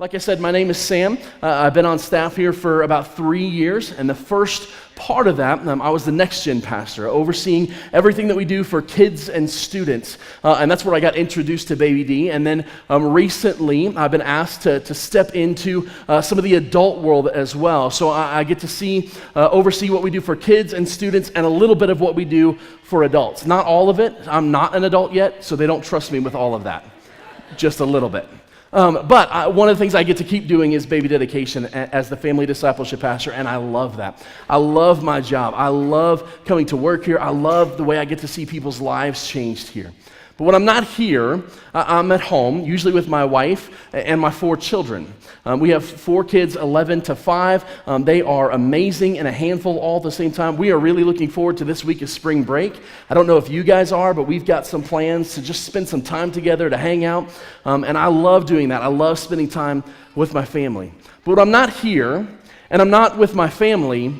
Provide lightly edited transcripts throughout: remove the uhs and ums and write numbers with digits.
Like I said, my name is Sam. I've been on staff here for about 3 years, and the first part of that, I was the Next Gen pastor, overseeing everything that we do for kids and students, and that's where I got introduced to Baby D. And then recently, I've been asked to step into some of the adult world as well. So I get to oversee what we do for kids and students, and a little bit of what we do for adults. Not all of it. I'm not an adult yet, so they don't trust me with all of that. Just a little bit. But one of the things I get to keep doing is baby dedication as the family discipleship pastor, and I love that. I love my job. I love coming to work here. I love the way I get to see people's lives changed here. But when I'm not here, I'm at home, usually with my wife and my 4 children. We have 4 kids, 11 to 5. They are amazing and a handful all at the same time. We are really looking forward to this week of spring break. I don't know if you guys are, but we've got some plans to just spend some time together, to hang out. And I love doing that. I love spending time with my family. But when I'm not here and I'm not with my family,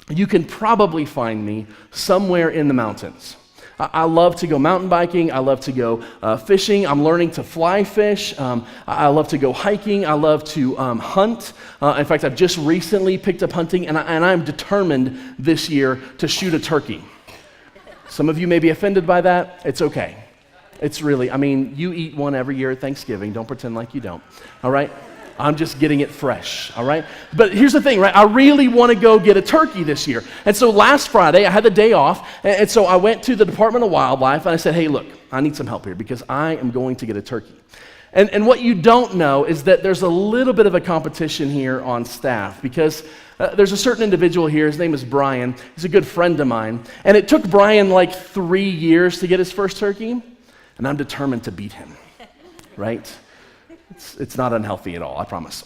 you can probably find me somewhere in the mountains. I love to go mountain biking. I love to go fishing. I'm learning to fly fish. I love to go hiking. I love to hunt. In fact, I've just recently picked up hunting, and I'm determined this year to shoot a turkey. Some of you may be offended by that. It's okay. It's really, you eat one every year at Thanksgiving. Don't pretend like you don't, all right? I'm just getting it fresh, all right? But here's the thing, right? I really want to go get a turkey this year. And so last Friday, I had the day off, and so I went to the Department of Wildlife, and I said, hey, look, I need some help here because I am going to get a turkey. And what you don't know is that there's a little bit of a competition here on staff because there's a certain individual here, his name is Brian. He's a good friend of mine. And it took Brian like 3 years to get his first turkey, and I'm determined to beat him, right? It's not unhealthy at all, I promise.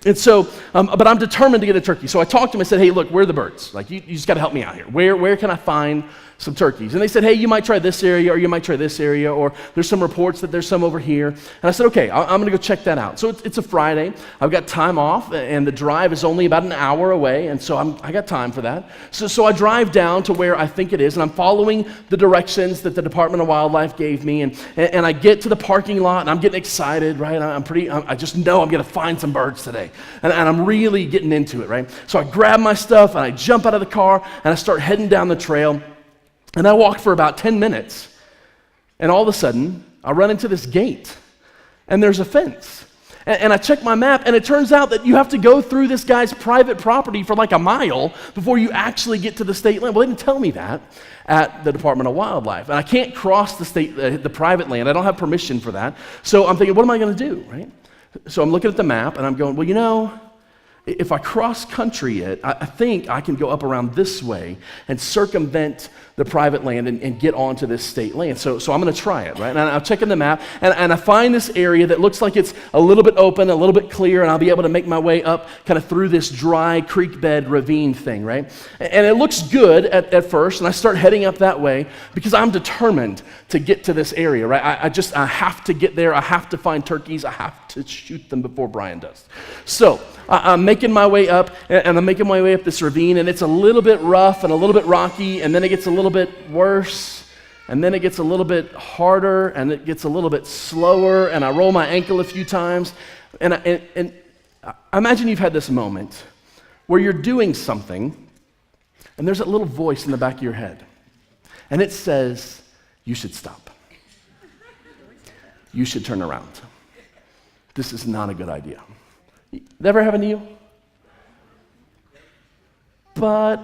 And so, but I'm determined to get a turkey. So I talked to him, I said, hey, look, where are the birds? Like, you just got to help me out here. Where can I find some turkeys? And they said, hey, you might try this area, or you might try this area, or there's some reports that there's some over here. And I said, okay, I'm going to go check that out. So it's a Friday. I've got time off, and the drive is only about an hour away, and so I got time for that. So I drive down to where I think it is, and I'm following the directions that the Department of Wildlife gave me, and I get to the parking lot, and I'm getting excited, right? I just know I'm going to find some birds today, and I'm really getting into it, right? So I grab my stuff, and I jump out of the car, and I start heading down the trail. And I walked for about 10 minutes, and all of a sudden, I run into this gate, and there's a fence. And I check my map, and it turns out that you have to go through this guy's private property for like a mile before you actually get to the state land. Well, they didn't tell me that at the Department of Wildlife. And I can't cross the private land. I don't have permission for that. So I'm thinking, what am I going to do, right? So I'm looking at the map, and I'm going, well, if I cross country it, I think I can go up around this way and circumvent the private land and get onto this state land. So I'm going to try it, right? And I'm checking the map, and I find this area that looks like it's a little bit open, a little bit clear, and I'll be able to make my way up kind of through this dry creek bed ravine thing, right? And it looks good at first, and I start heading up that way because I'm determined to get to this area, right? I have to get there. I have to find turkeys. I have to shoot them before Brian does. So I'm making my way up, and I'm making my way up this ravine, and it's a little bit rough and a little bit rocky, and then it gets a little bit worse, and then it gets a little bit harder, and it gets a little bit slower, and I roll my ankle a few times, and I imagine you've had this moment where you're doing something, and there's that little voice in the back of your head, and it says, you should stop. You should turn around. This is not a good idea. That ever happen to you? But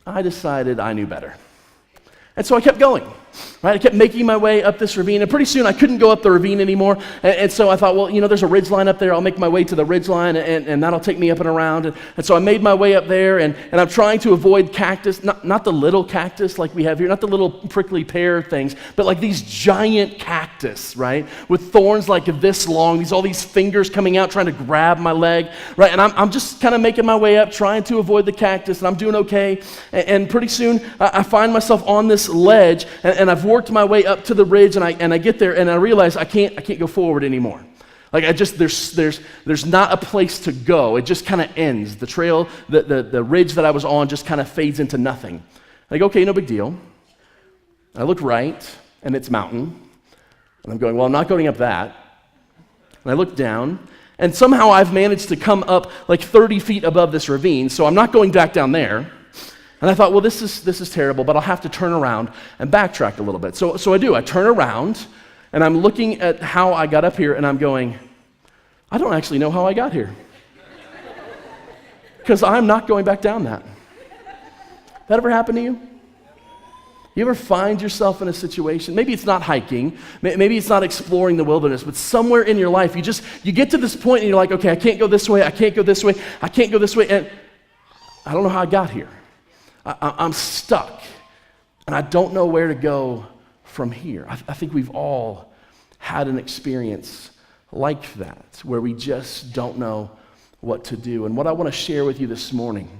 I decided I knew better. And so I kept going, right? I kept making my way up this ravine, and pretty soon I couldn't go up the ravine anymore, and so I thought, well, there's a ridge line up there. I'll make my way to the ridge line, and that'll take me up and around, and so I made my way up there, and I'm trying to avoid cactus, not the little cactus like we have here, not the little prickly pear things, but like these giant cactus, right, with thorns like this long, all these fingers coming out trying to grab my leg, right, and I'm just kind of making my way up, trying to avoid the cactus, and I'm doing okay, and pretty soon I find myself on this ledge, and I've worked my way up to the ridge, and I get there, and I realize I can't go forward anymore. Like there's not a place to go. It just kind of ends. The trail, the ridge that I was on just kind of fades into nothing. I go, okay, no big deal. I look right, and it's mountain, and I'm going, well, I'm not going up that. And I look down, And somehow I've managed to come up like 30 feet above this ravine, so I'm not going back down there. And I thought, well, this is terrible, but I'll have to turn around and backtrack a little bit. So I do. I turn around, and I'm looking at how I got up here, and I'm going, I don't actually know how I got here. Because I'm not going back down that. That ever happened to you? You ever find yourself in a situation, maybe it's not hiking, maybe it's not exploring the wilderness, but somewhere in your life, you get to this point and you're like, okay, I can't go this way, I can't go this way, I can't go this way, and I don't know how I got here. I'm stuck, and I don't know where to go from here. I think we've all had an experience like that, where we just don't know what to do. And what I want to share with you this morning,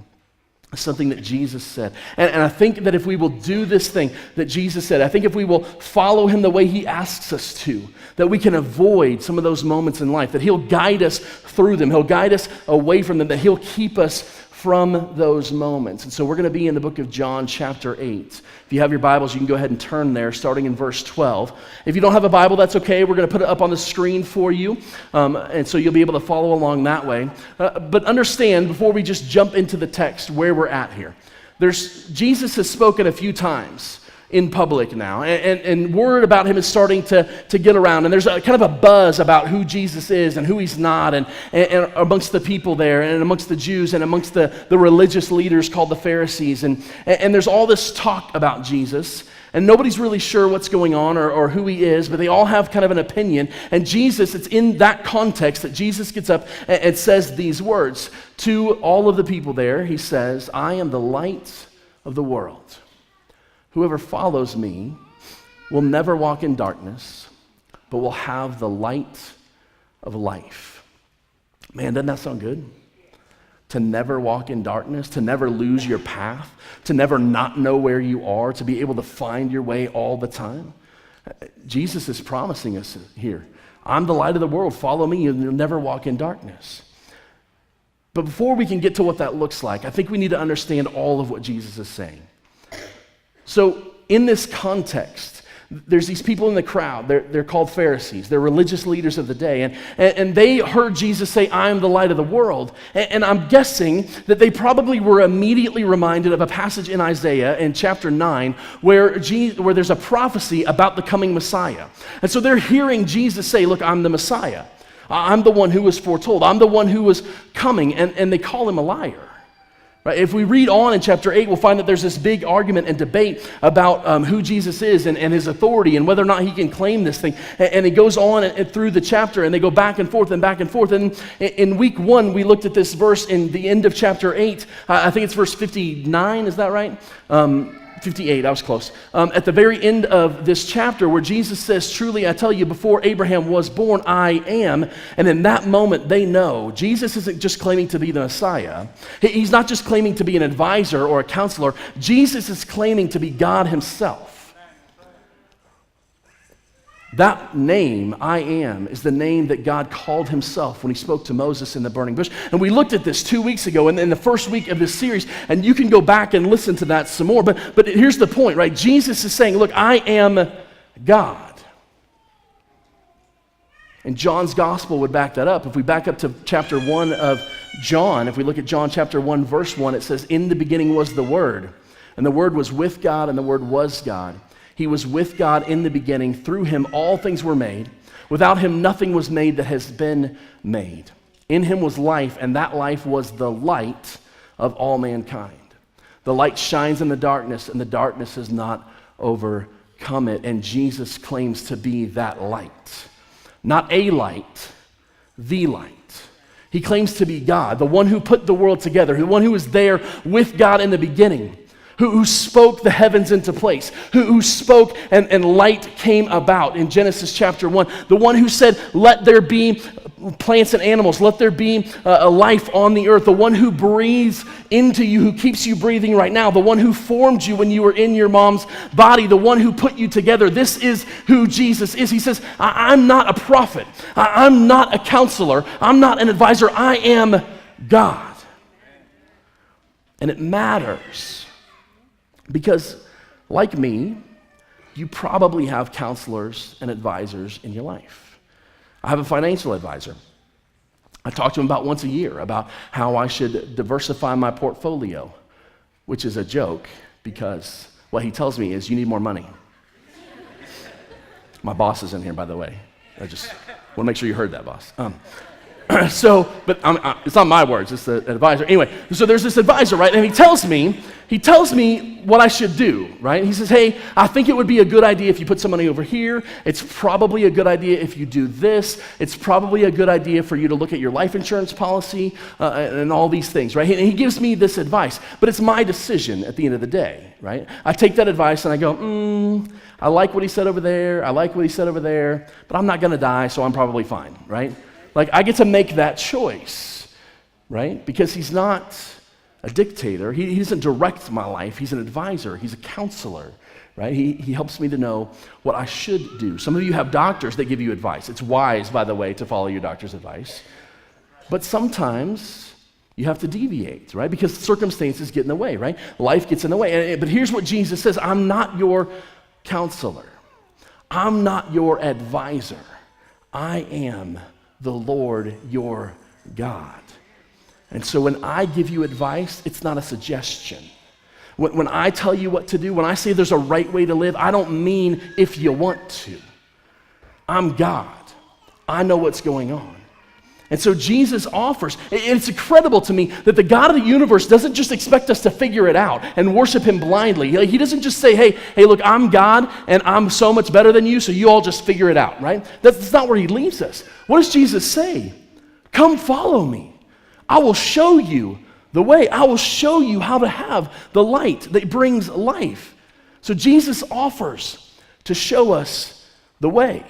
something that Jesus said. And I think that if we will do this thing that Jesus said, I think if we will follow him the way he asks us to, that we can avoid some of those moments in life, that he'll guide us through them, he'll guide us away from them, that he'll keep us from those moments. And so we're going to be in the book of John chapter 8. If you have your Bibles, you can go ahead and turn there, starting in verse 12. If you don't have a Bible, that's okay. We're going to put it up on the screen for you, and so you'll be able to follow along that way. But understand, before we just jump into the text, where we're at here. Jesus has spoken a few times in public now, and word about him is starting to get around, and there's kind of a buzz about who Jesus is and who he's not, and amongst the people there, and amongst the Jews, and amongst the religious leaders called the Pharisees, and there's all this talk about Jesus, and nobody's really sure what's going on or who he is, but they all have kind of an opinion, and Jesus, it's in that context that Jesus gets up and says these words to all of the people there. He says, I am the light of the world. Whoever follows me will never walk in darkness, but will have the light of life. Man, doesn't that sound good? To never walk in darkness, to never lose your path, to never not know where you are, to be able to find your way all the time. Jesus is promising us here, I'm the light of the world, follow me, and you'll never walk in darkness. But before we can get to what that looks like, I think we need to understand all of what Jesus is saying. So in this context, there's these people in the crowd. They're called Pharisees. They're religious leaders of the day. And they heard Jesus say, I am the light of the world. And I'm guessing that they probably were immediately reminded of a passage in Isaiah in chapter 9 where there's a prophecy about the coming Messiah. And so they're hearing Jesus say, look, I'm the Messiah. I'm the one who was foretold. I'm the one who was coming. And they call him a liar. Right? If we read on in chapter 8, we'll find that there's this big argument and debate about who Jesus is and his authority and whether or not he can claim this thing. And it goes on through the chapter, and they go back and forth and back and forth. And in week 1, we looked at this verse in the end of chapter 8. I think it's verse 59, is that right? 58, I was close. At the very end of this chapter where Jesus says, truly I tell you, before Abraham was born, I am. And in that moment, they know Jesus isn't just claiming to be the Messiah. He's not just claiming to be an advisor or a counselor. Jesus is claiming to be God himself. That name, I am, is the name that God called himself when he spoke to Moses in the burning bush. And we looked at this 2 weeks ago in the first week of this series, and you can go back and listen to that some more. But here's the point, right? Jesus is saying, look, I am God. And John's gospel would back that up. If we back up to chapter 1 of John, if we look at John chapter 1, verse 1, it says, in the beginning was the Word, and the Word was with God, and the Word was God. He was with God in the beginning. Through him all things were made. Without him nothing was made that has been made. In him was life, and that life was the light of all mankind. The light shines in the darkness, and the darkness has not overcome it. And Jesus claims to be that light. Not a light, the light. He claims to be God, the one who put the world together, the one who was there with God in the beginning. Who spoke the heavens into place, who spoke and light came about in Genesis chapter 1. The one who said, let there be plants and animals, let there be a life on the earth. The one who breathes into you, who keeps you breathing right now. The one who formed you when you were in your mom's body. The one who put you together. This is who Jesus is. He says, I'm not a prophet. I'm not a counselor. I'm not an advisor. I am God. And it matters. Because, like me, you probably have counselors and advisors in your life. I have a financial advisor. I talk to him about once a year about how I should diversify my portfolio, which is a joke because what he tells me is you need more money. My boss is in here, by the way. I just want to make sure you heard that, boss. But it's not my words, it's the advisor. Anyway, so there's this advisor, right? And he tells me what I should do, right? He says, hey, I think it would be a good idea if you put some money over here. It's probably a good idea if you do this. It's probably a good idea for you to look at your life insurance policy and all these things, right? And he gives me this advice, but it's my decision at the end of the day, right? I take that advice and I go, I like what he said over there. I like what he said over there, but I'm not going to die, so I'm probably fine, right? Like, I get to make that choice, right? Because he's not a dictator. He doesn't direct my life. He's an advisor. He's a counselor, right? He helps me to know what I should do. Some of you have doctors that give you advice. It's wise, by the way, to follow your doctor's advice. But sometimes you have to deviate, right? Because circumstances get in the way, right? Life gets in the way. But here's what Jesus says. I'm not your counselor. I'm not your advisor. I am the Lord your God. And so when I give you advice, it's not a suggestion. When I tell you what to do, when I say there's a right way to live, I don't mean if you want to. I'm God. I know what's going on. And so Jesus offers, it's incredible to me that the God of the universe doesn't just expect us to figure it out and worship him blindly. He doesn't just say, hey, look, I'm God and I'm so much better than you, so you all just figure it out, right? That's not where he leaves us. What does Jesus say? Come follow me. I will show you the way. I will show you how to have the light that brings life. So Jesus offers to show us the way.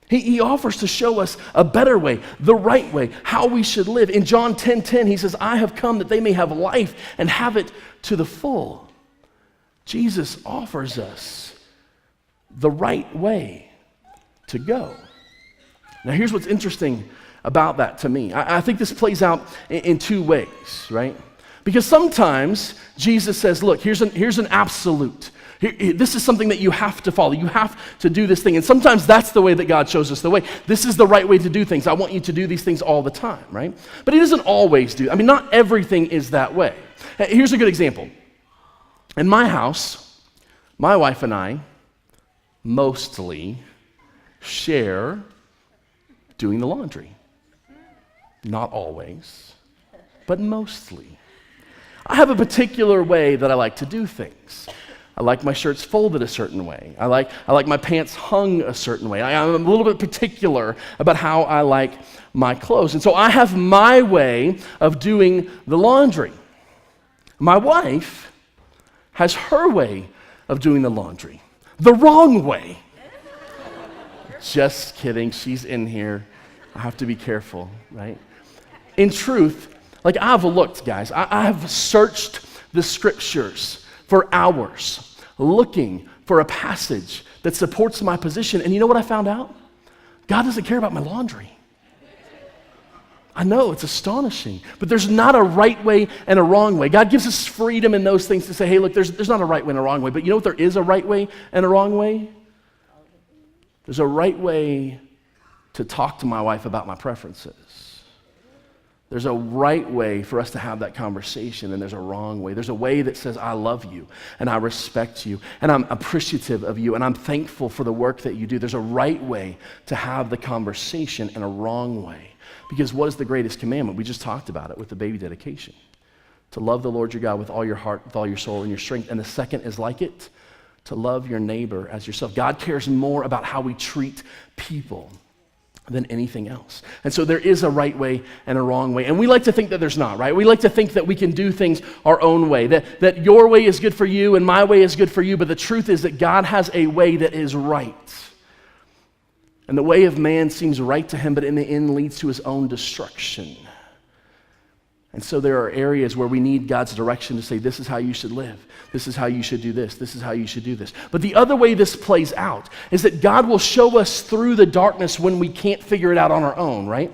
He offers to show us a better way, the right way, how we should live. In John 10:10, he says, I have come that they may have life and have it to the full. Jesus offers us the right way to go. Now, here's what's interesting about that to me. I think this plays out in two ways, right? Because sometimes Jesus says, look, here's an absolute. This is something that you have to follow. You have to do this thing. And sometimes that's the way that God shows us the way. This is the right way to do things. I want you to do these things all the time, right? But he doesn't always do. Not everything is that way. Here's a good example. In my house, my wife and I mostly share doing the laundry. Not always, but mostly. I have a particular way that I like to do things. I like my shirts folded a certain way. I like my pants hung a certain way. I'm a little bit particular about how I like my clothes. And so I have my way of doing the laundry. My wife has her way of doing the laundry. The wrong way. Just kidding. She's in here. I have to be careful, right? In truth, I've looked, guys. I have searched the scriptures for hours, looking for a passage that supports my position. And you know what I found out? God doesn't care about my laundry. I know, it's astonishing. But there's not a right way and a wrong way. God gives us freedom in those things to say, hey, look, there's not a right way and a wrong way. But you know what there is a right way and a wrong way? There's a right way to talk to my wife about my preferences. There's a right way for us to have that conversation, and there's a wrong way. There's a way that says, I love you, and I respect you, and I'm appreciative of you, and I'm thankful for the work that you do. There's a right way to have the conversation and a wrong way. Because what is the greatest commandment? We just talked about it with the baby dedication. To love the Lord your God with all your heart, with all your soul, and your strength. And the second is like it, to love your neighbor as yourself. God cares more about how we treat people than anything else. And so there is a right way and a wrong way. And we like to think that there's not, right? We like to think that we can do things our own way, that your way is good for you and my way is good for you, but the truth is that God has a way that is right. And the way of man seems right to him, but in the end leads to his own destruction. And so there are areas where we need God's direction to say, this is how you should live. This is how you should do this. This is how you should do this. But the other way this plays out is that God will show us through the darkness when we can't figure it out on our own, right?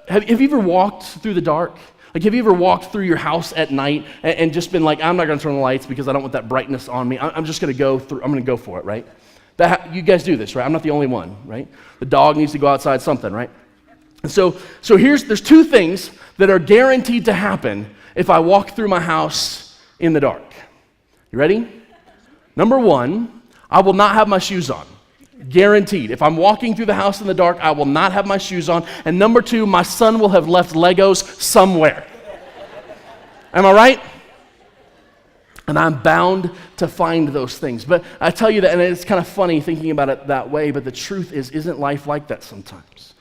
Have you ever walked through the dark? Have you ever walked through your house at night and just been like, I'm not going to turn the lights because I don't want that brightness on me. I'm just going to go through. I'm going to go for it, right? You guys do this, right? I'm not the only one, right? The dog needs to go outside, something, right? And so there's two things that are guaranteed to happen if I walk through my house in the dark. You ready? Number one, I will not have my shoes on. Guaranteed. If I'm walking through the house in the dark, I will not have my shoes on. And number two, my son will have left Legos somewhere. Am I right? And I'm bound to find those things. But I tell you that, and it's kind of funny thinking about it that way, but the truth is, isn't life like that sometimes?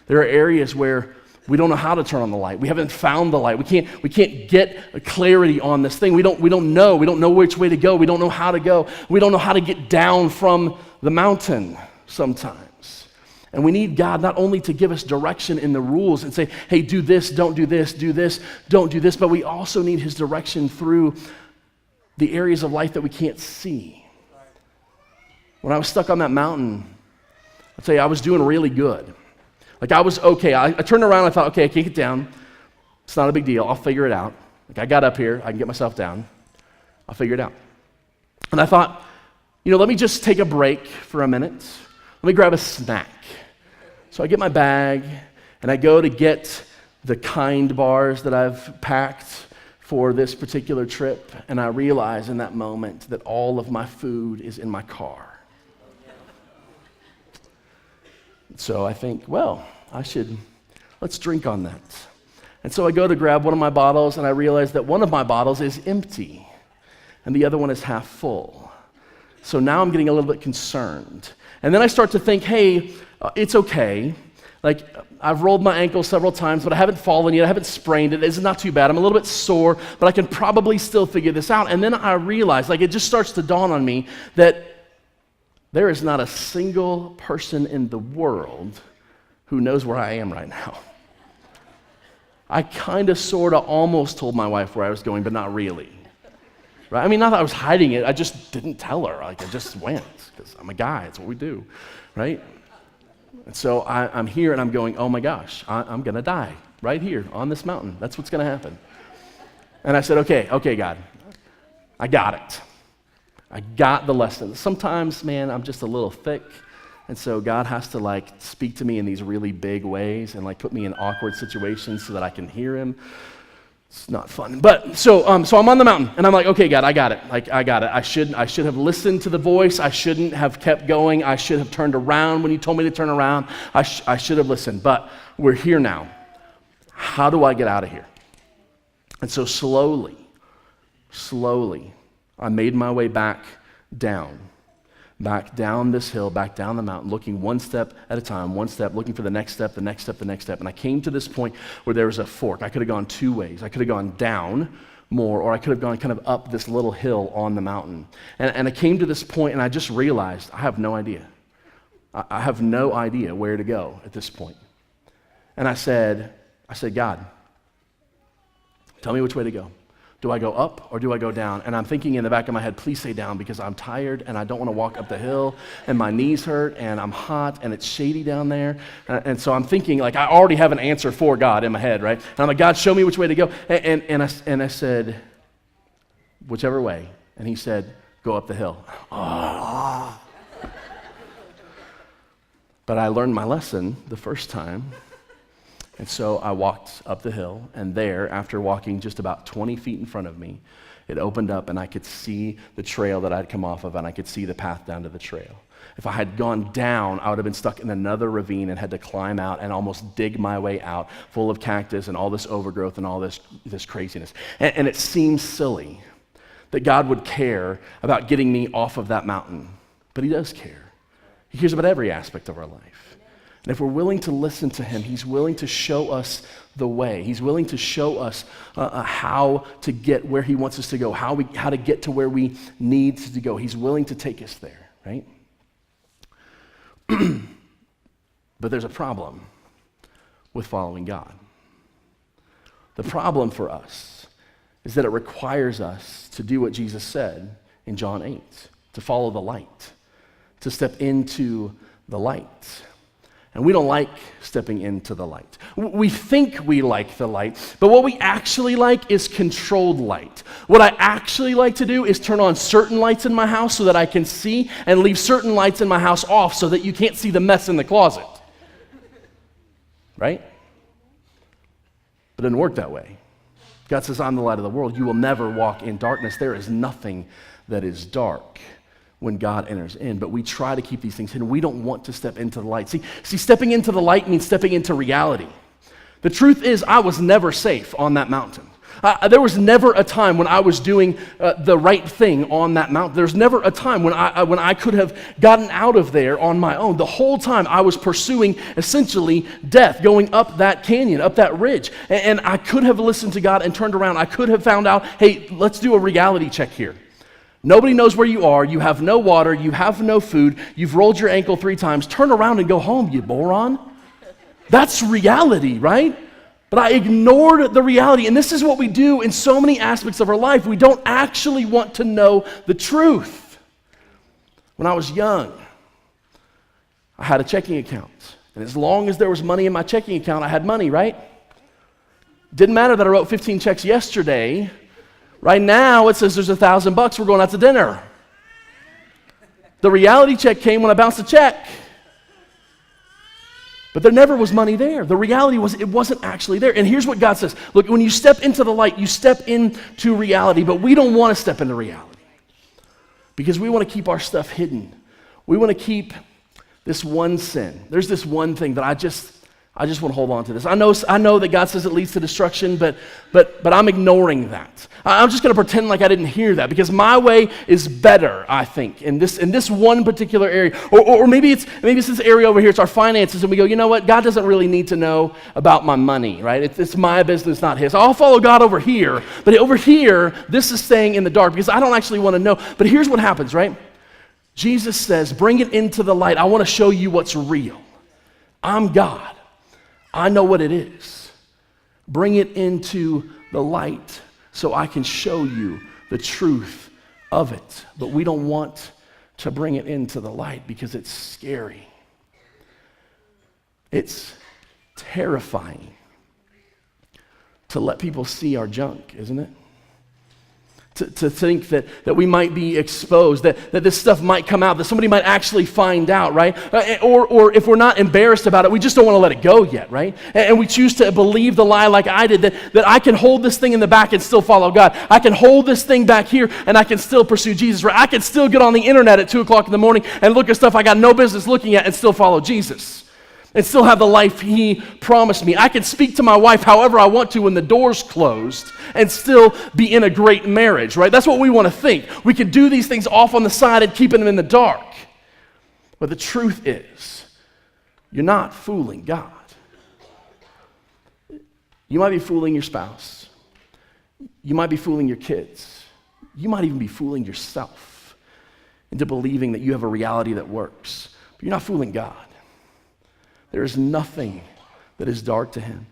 There are areas where we don't know how to turn on the light. We haven't found the light. We can't get clarity on this thing. We don't know. We don't know which way to go. We don't know how to go. We don't know how to get down from the mountain sometimes. And we need God not only to give us direction in the rules and say, hey, do this, don't do this, don't do this, but we also need his direction through the areas of life that we can't see. When I was stuck on that mountain, I'll tell you, I was doing really good. Like I was okay. I turned around and I thought, okay, I can't get down. It's not a big deal. I'll figure it out. Like I got up here. I can get myself down. I'll figure it out. And I thought, let me just take a break for a minute. Let me grab a snack. So I get my bag and I go to get the Kind bars that I've packed for this particular trip. And I realize in that moment that all of my food is in my car. So I think, let's drink on that. And so I go to grab one of my bottles, and I realize that one of my bottles is empty, and the other one is half full. So now I'm getting a little bit concerned. And then I start to think, hey, it's okay. Like, I've rolled my ankle several times, but I haven't fallen yet. I haven't sprained it. It's not too bad. I'm a little bit sore, but I can probably still figure this out. And then I realize, it just starts to dawn on me that there is not a single person in the world who knows where I am right now. I kind of, sort of, almost told my wife where I was going, but not really. Right? I mean, not that I was hiding it. I just didn't tell her. I just went because I'm a guy. It's what we do, right? And so I'm here and I'm going, oh my gosh, I'm going to die right here on this mountain. That's what's going to happen. And I said, okay, God, I got it. I got the lesson. Sometimes, man, I'm just a little thick, and so God has to speak to me in these really big ways and put me in awkward situations so that I can hear him. It's not fun. But so I'm on the mountain, and I'm like, okay, God, I got it. I got it. I should have listened to the voice. I shouldn't have kept going. I should have turned around when you told me to turn around. I should have listened. But we're here now. How do I get out of here? And so slowly, I made my way back down this hill, back down the mountain, looking one step at a time, one step, looking for the next step, the next step, the next step. And I came to this point where there was a fork. I could have gone two ways. I could have gone down more, or I could have gone kind of up this little hill on the mountain. And I came to this point, and I just realized I have no idea. I have no idea where to go at this point. And I said, God, tell me which way to go. Do I go up or do I go down? And I'm thinking in the back of my head, please say down, because I'm tired and I don't want to walk up the hill and my knees hurt and I'm hot and it's shady down there. And so I'm thinking, I already have an answer for God in my head, right? And I'm like, God, show me which way to go. And I said, whichever way. And he said, go up the hill. Oh. But I learned my lesson the first time. And so I walked up the hill, and there, after walking just about 20 feet in front of me, it opened up, and I could see the trail that I'd come off of, and I could see the path down to the trail. If I had gone down, I would have been stuck in another ravine and had to climb out and almost dig my way out, full of cactus and all this overgrowth and all this craziness. And it seems silly that God would care about getting me off of that mountain, but he does care. He cares about every aspect of our life. And if we're willing to listen to him, he's willing to show us the way. He's willing to show us how to get where he wants us to go, how to get to where we need to go. He's willing to take us there, right? But there's a problem with following God. The problem for us is that it requires us to do what Jesus said in John 8, to follow the light, to step into the light. And we don't like stepping into the light. We think we like the light, but what we actually like is controlled light. What I actually like to do is turn on certain lights in my house so that I can see, and leave certain lights in my house off so that you can't see the mess in the closet. Right? But it didn't work that way. God says, I'm the light of the world. You will never walk in darkness. There is nothing that is dark when God enters in. But we try to keep these things hidden. We don't want to step into the light. See, stepping into the light means stepping into reality. The truth is, I was never safe on that mountain. There was never a time when I was doing the right thing on that mountain. There's never a time when I could have gotten out of there on my own. The whole time I was pursuing essentially death, going up that canyon, up that ridge. And I could have listened to God and turned around. I could have found out, hey, let's do a reality check here. Nobody knows where you are. You have no water. You have no food. You've rolled your ankle 3 times. Turn around and go home, you moron. That's reality, right? But I ignored the reality, and this is what we do in so many aspects of our life. We don't actually want to know the truth. When I was young, I had a checking account, and as long as there was money in my checking account, I had money, right? Didn't matter that I wrote 15 checks yesterday. Right now, it says there's $1,000, we're going out to dinner. The reality check came when I bounced a check. But there never was money there. The reality was it wasn't actually there. And here's what God says. Look, when you step into the light, you step into reality, but we don't want to step into reality because we want to keep our stuff hidden. We want to keep this one sin. There's this one thing that I just want to hold on to this. I know that God says it leads to destruction, but I'm ignoring that. I'm just going to pretend like I didn't hear that because my way is better, I think, in this one particular area. Or maybe it's this area over here, it's our finances, and we go, you know what, God doesn't really need to know about my money, right? It's my business, not his. I'll follow God over here, but over here, this is staying in the dark because I don't actually want to know. But here's what happens, right? Jesus says, bring it into the light. I want to show you what's real. I'm God. I know what it is. Bring it into the light so I can show you the truth of it. But we don't want to bring it into the light because it's scary. It's terrifying to let people see our junk, isn't it? To think that we might be exposed, that this stuff might come out, that somebody might actually find out, right? Or if we're not embarrassed about it, we just don't want to let it go yet, right? And we choose to believe the lie like I did, that I can hold this thing in the back and still follow God. I can hold this thing back here and I can still pursue Jesus, right? I can still get on the internet at 2 o'clock in the morning and look at stuff I got no business looking at and still follow Jesus. And still have the life he promised me. I can speak to my wife however I want to when the door's closed and still be in a great marriage, right? That's what we want to think. We can do these things off on the side and keep them in the dark. But the truth is, you're not fooling God. You might be fooling your spouse. You might be fooling your kids. You might even be fooling yourself into believing that you have a reality that works. But you're not fooling God. There is nothing that is dark to him.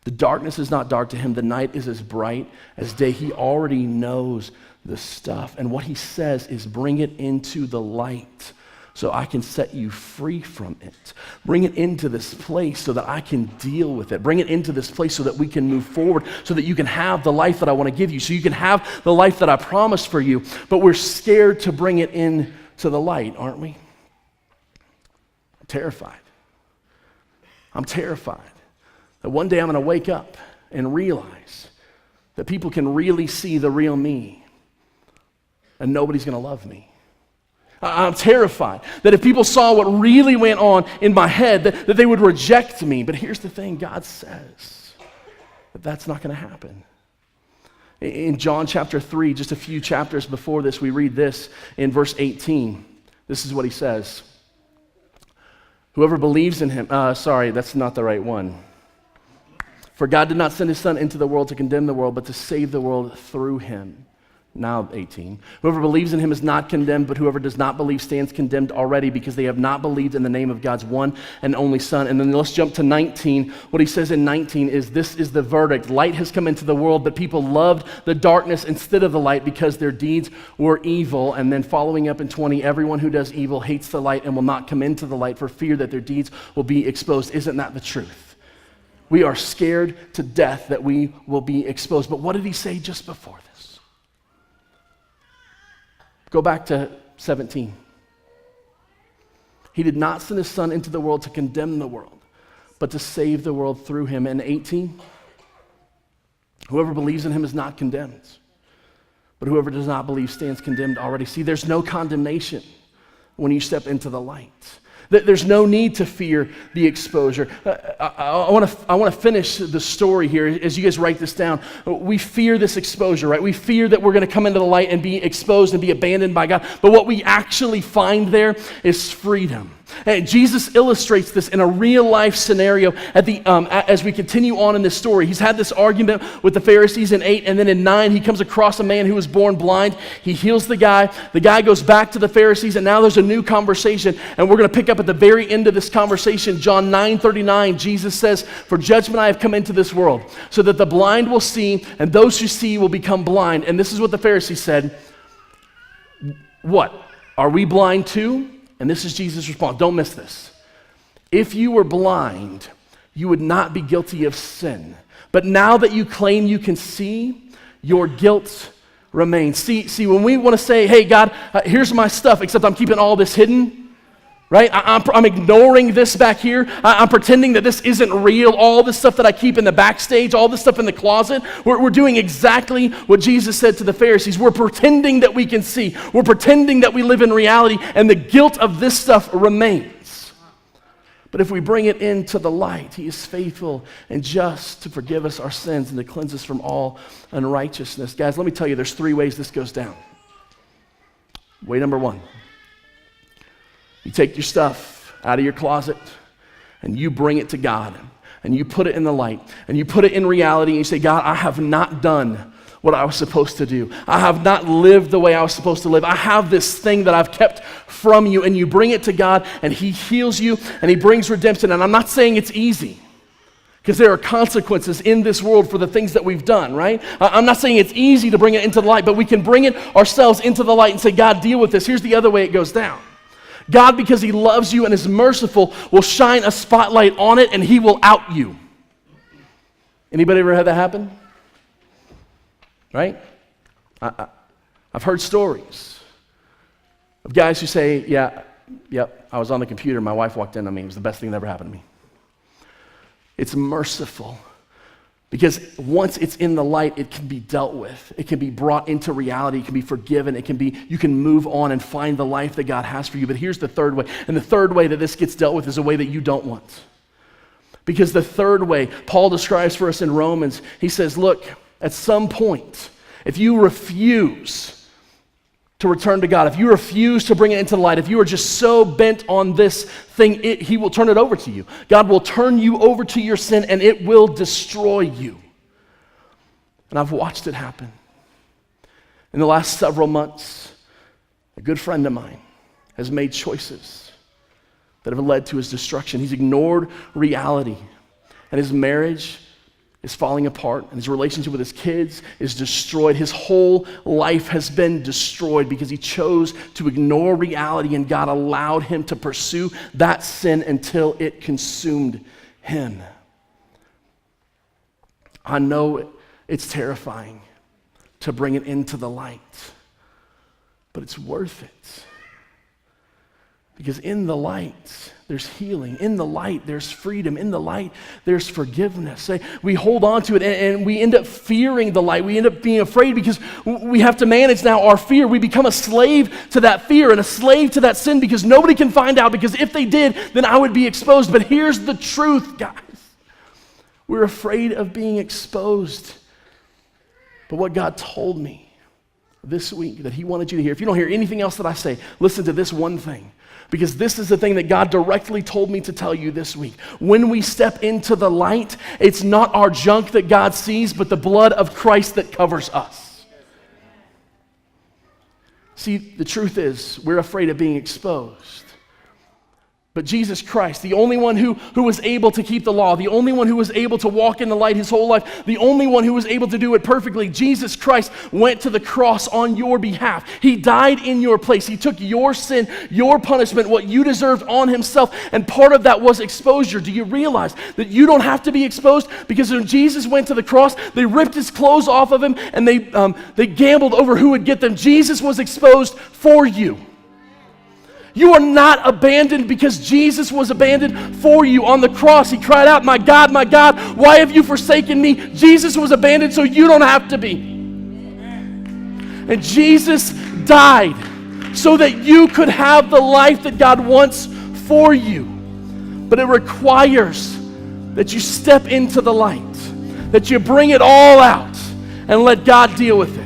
The darkness is not dark to him. The night is as bright as day. He already knows the stuff. And what he says is bring it into the light so I can set you free from it. Bring it into this place so that I can deal with it. Bring it into this place so that we can move forward, so that you can have the life that I want to give you, so you can have the life that I promised for you. But we're scared to bring it into the light, aren't we? I'm terrified. I'm terrified that one day I'm going to wake up and realize that people can really see the real me and nobody's going to love me. I'm terrified that if people saw what really went on in my head, that they would reject me. But here's the thing, God says that that's not going to happen. In John chapter 3, just a few chapters before this, we read this in verse 18. This is what he says. Whoever believes in him, sorry, that's not the right one. For God did not send his son into the world to condemn the world, but to save the world through him. Now 18. Whoever believes in him is not condemned, but whoever does not believe stands condemned already because they have not believed in the name of God's one and only Son. And then let's jump to 19. What he says in 19 is, this is the verdict. Light has come into the world, but people loved the darkness instead of the light because their deeds were evil. And then following up in 20, everyone who does evil hates the light and will not come into the light for fear that their deeds will be exposed. Isn't that the truth? We are scared to death that we will be exposed. But what did he say just before this? Go back to 17. He did not send his son into the world to condemn the world, but to save the world through him. And 18, Whoever believes in him is not condemned, but whoever does not believe stands condemned already. See, there's no condemnation when you step into the light. There's no need to fear the exposure. I want to finish the story here as you guys write this down. We fear this exposure, right? We fear that we're going to come into the light and be exposed and be abandoned by God. But what we actually find there is freedom. And Jesus illustrates this in a real-life scenario as we continue on in this story. He's had this argument with the Pharisees in 8, and then in 9, he comes across a man who was born blind. He heals the guy. The guy goes back to the Pharisees, and now there's a new conversation. And we're going to pick up at the very end of this conversation. John 9:39, Jesus says, "For judgment I have come into this world, so that the blind will see, and those who see will become blind." And this is what the Pharisees said. What? Are we blind too? And this is Jesus' response. Don't miss this. If you were blind, you would not be guilty of sin. But now that you claim you can see, your guilt remains. See, when we want to say, hey, God, here's my stuff, except I'm keeping all this hidden, right? I'm ignoring this back here. I'm pretending that this isn't real. All this stuff that I keep in the backstage, all this stuff in the closet, we're doing exactly what Jesus said to the Pharisees. We're pretending that we can see. We're pretending that we live in reality, and the guilt of this stuff remains. But if we bring it into the light, he is faithful and just to forgive us our sins and to cleanse us from all unrighteousness. Guys, let me tell you, there's 3 ways this goes down. Way number 1. You take your stuff out of your closet and you bring it to God and you put it in the light and you put it in reality and you say, God, I have not done what I was supposed to do. I have not lived the way I was supposed to live. I have this thing that I've kept from you, and you bring it to God and he heals you and he brings redemption. And I'm not saying it's easy, because there are consequences in this world for the things that we've done, right? I'm not saying it's easy to bring it into the light, but we can bring it ourselves into the light and say, God, deal with this. Here's the other way it goes down. God, because he loves you and is merciful, will shine a spotlight on it and he will out you. Anybody ever had that happen? Right? I've heard stories of guys who say, yep, I was on the computer, my wife walked in on me, it was the best thing that ever happened to me. It's merciful. Because once it's in the light, it can be dealt with. It can be brought into reality. It can be forgiven. You can move on and find the life that God has for you. But here's the third way. And the third way that this gets dealt with is a way that you don't want. Because the third way, Paul describes for us in Romans, he says, look, at some point, if you refuse to return to God, if you refuse to bring it into the light, if you are just so bent on this thing, he will turn it over to you. God will turn you over to your sin and it will destroy you. And I've watched it happen. In the last several months, a good friend of mine has made choices that have led to his destruction. He's ignored reality, and his marriage is falling apart, and his relationship with his kids is destroyed. His whole life has been destroyed because he chose to ignore reality, and God allowed him to pursue that sin until it consumed him. I know it's terrifying to bring it into the light, but it's worth it. Because in the light, there's healing. In the light, there's freedom. In the light, there's forgiveness. We hold on to it and we end up fearing the light. We end up being afraid because we have to manage now our fear. We become a slave to that fear and a slave to that sin because nobody can find out, because if they did, then I would be exposed. But here's the truth, guys. We're afraid of being exposed. But what God told me this week that he wanted you to hear, if you don't hear anything else that I say, listen to this one thing. Because this is the thing that God directly told me to tell you this week. When we step into the light, it's not our junk that God sees, but the blood of Christ that covers us. See, the truth is, we're afraid of being exposed. But Jesus Christ, the only one who was able to keep the law, the only one who was able to walk in the light his whole life, the only one who was able to do it perfectly, Jesus Christ went to the cross on your behalf. He died in your place. He took your sin, your punishment, what you deserved on himself, and part of that was exposure. Do you realize that you don't have to be exposed? Because when Jesus went to the cross, they ripped his clothes off of him and they gambled over who would get them. Jesus was exposed for you. You are not abandoned because Jesus was abandoned for you on the cross. He cried out, my God, why have you forsaken me? Jesus was abandoned so you don't have to be. And Jesus died so that you could have the life that God wants for you. But it requires that you step into the light, that you bring it all out and let God deal with it.